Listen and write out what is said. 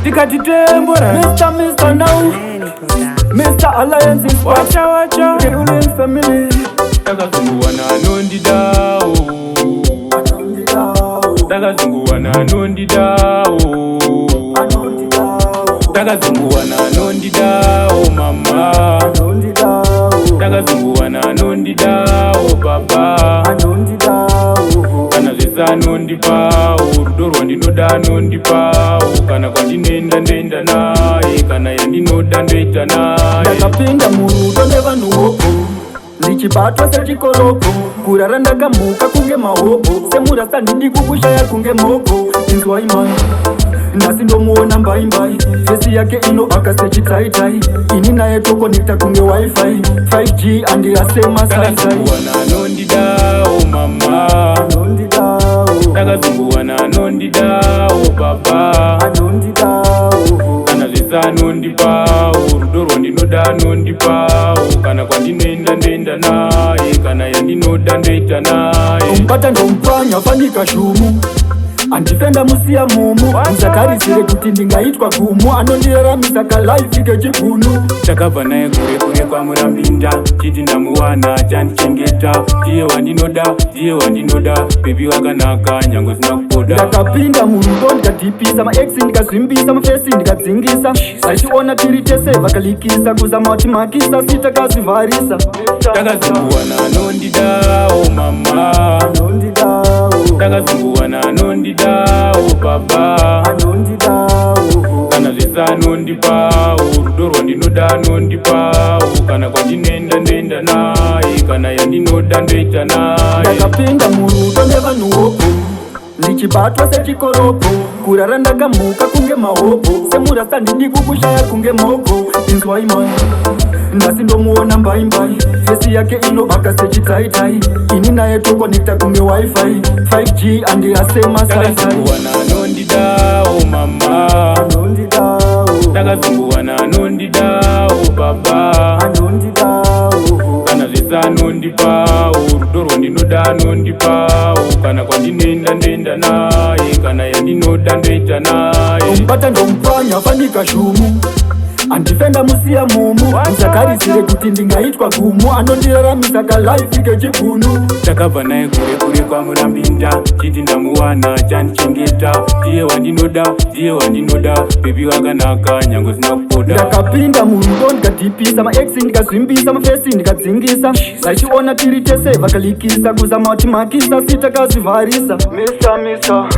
tikati tembora Mr. Now Mr. Alliance is wacha the ruling family takazunguwa na Anondidawo takazunguwa na Anondidawo takazunguwa na Anondidawo mama takazunguwa na Anondidawo baba kana zvese anondipawo rudo rwandinoda anondipawo kana kwandinenda ndoenda naye kana yandinoda ndoita naye ndakapinda murudo nevanhu hoko ndichibatwa sechikoroko kurara ndakamuka kunge mahopo semurasa ndidi kukushaya kunge moko inzwai mai nhasi ndomuona mbaimbai fesi yake inobaka sechitaitai ini naye tokonekta kunge wifi 5G andirasema saisai na Anondidawo mama takazunguwa na Anondidawo baba kana zvese anondipawo rudo rwandinoda anondipawo kana kwandinoenda ndoenda naye kana yandinoda ndoita naye umbata ndomupanya fanika shumu andifenda musiya mumu muzakarisire kuti ndingaitwa gumu anondiraramisa kalaifi kechigunu takabva naye kure kure kwamurambinda chiti ndamuwana chandichengeta ndiye wandinoda bebi wakanaka nyange zina kupoda ndakapinda murudo ndikadhipisa maex ndikazvimbisa mufesi ndikadzingisa achiona tiri tese vakalikisa kuzama utimakisa sitakazvivharisa takazunguwa na Anondidawo mama takazunguwa na Anondidawo baba kana zvese anondipawo rudo rwandinoda anondipawo kana kwandinoenda ndoenda naye kana yandinoda ndoita naye ndakapinda murudo nevanhu hoko ndichibatwa sechikoroko kurara ndakamuka kunge mahopo semurasa ndidi kukushaya kunge moko inzwai mai nhasi ndomuona mbaimbai fesi yake inobaka sechitaitai ini naye tokonekta kunge wifi 5G andirasema saisai na Anondidawo mama takazunguwa na Anondidawo baba kana zvese anondipawo rudo rwandinoda anondipawo kana kwandinoenda ndoenda naye kana yandinoda ndoita naye umbata ndomupanya fanika shumu andifenda musiya mumu muzakarisire kuti ndingaitwa gumu anondiraramisa kalaifi kechigunu takabva naye kure kure kwamurambinda chiti ndamuwana chandichengeta ndiye wandinoda bebi wakanaka nyange zina kupoda ndakapinda murudo ndikadhipisa maex ndikazvimbisa mufesi ndikadzingisa vachiona tiri tese vakalikisa kuzama utimakisa sitakazvivharisa Mr.